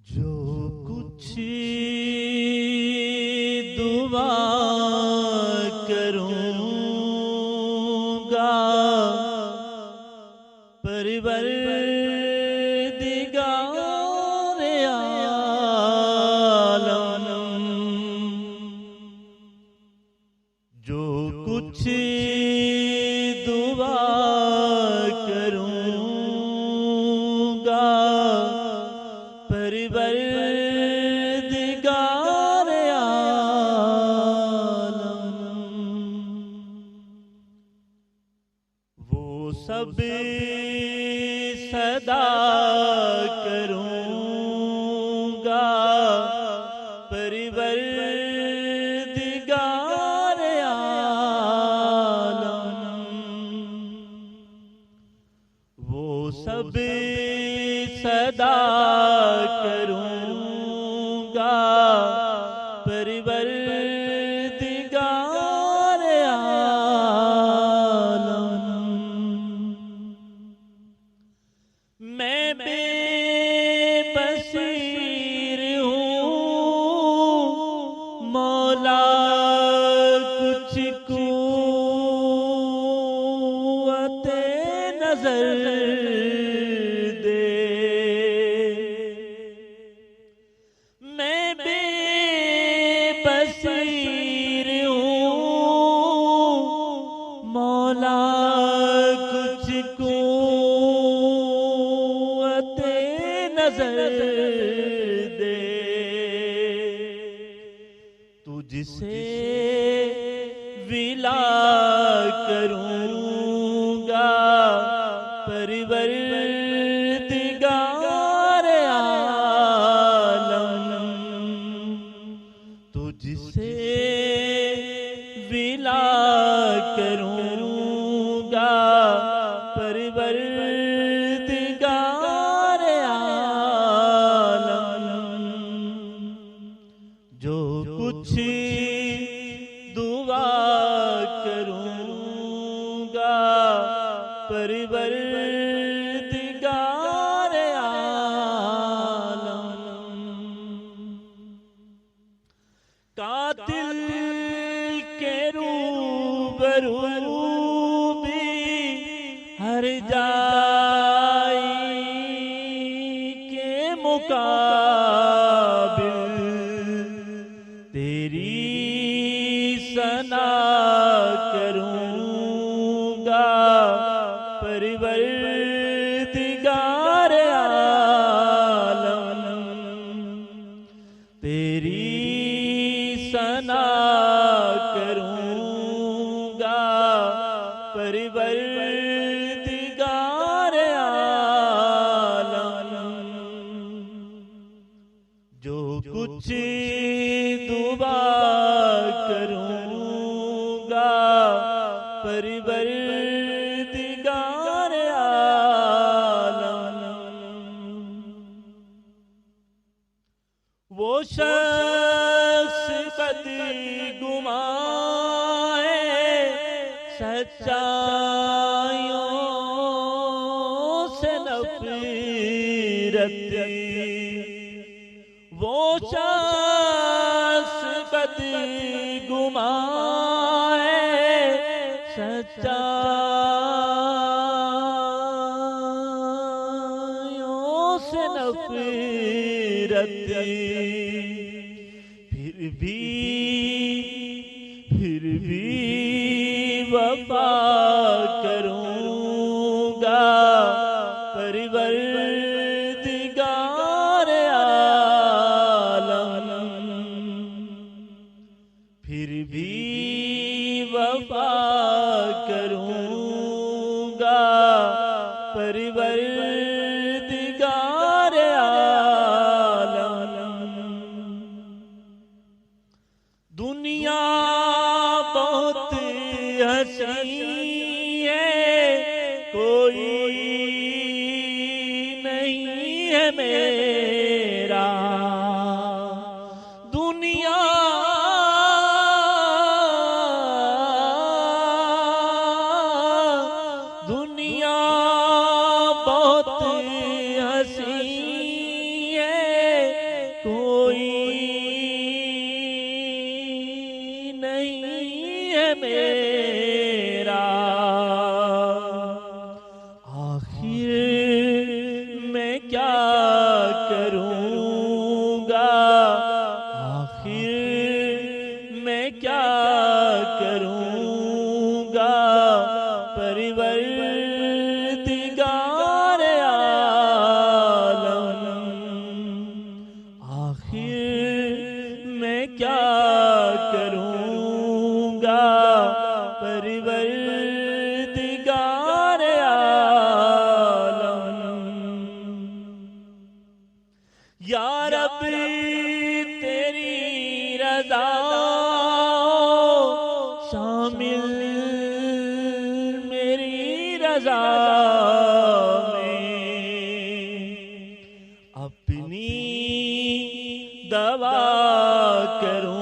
जो कुछ दुआ करूँगा परवरदिगार आलम, जो कुछ दुआ करूँगा परवरदिगार आलम, वो सब सदा करूँगा परवरदिगार आलम, वो सब सदा करूँगा परवरदिगार आलम। मैं बेबसीर हूँ मौला कुछ कुव्वते नजर दे, मैं बेबसीर हूँ मौला कुछ कुव्वते नजर दे, तुझसे विला करूँगा परवरदिगार आलम, तुझसे विला करूँगा परवरदिगार आलम, जो कुछ दुआ करूँगा परवरदिगार आलम। कातिल के रूबरू भी हर जाई के मुकाबिल तेरी सना करूँगा परवरदिगार आलम, तेरी सना करूँगा परवरदिगार आलम, जो कुछ दुआ करूँगा परवरदिगार आलम। वो शख्स बदगुमाए सच्चाइयों से नफरत, वो शख्स बदगुमाए सच्चाइयों से नफरत, फिर भी वफा करूँगा परवरदिगार आलम, फिर भी वफा करूँगा परवरदिगार आलम। दुनिया बहुत हंसी है, कोई नहीं है मेरा, दुनिया बहुत हंसी है, क्या करूँगा, आखिर मैं क्या करूँगा। परवरदिगार आलम, आखिर मैं क्या करूँगा। परवरदिगार आलम, या रब तेरी रज़ा शामिल मेरी रज़ा में, अपनी दवा करूं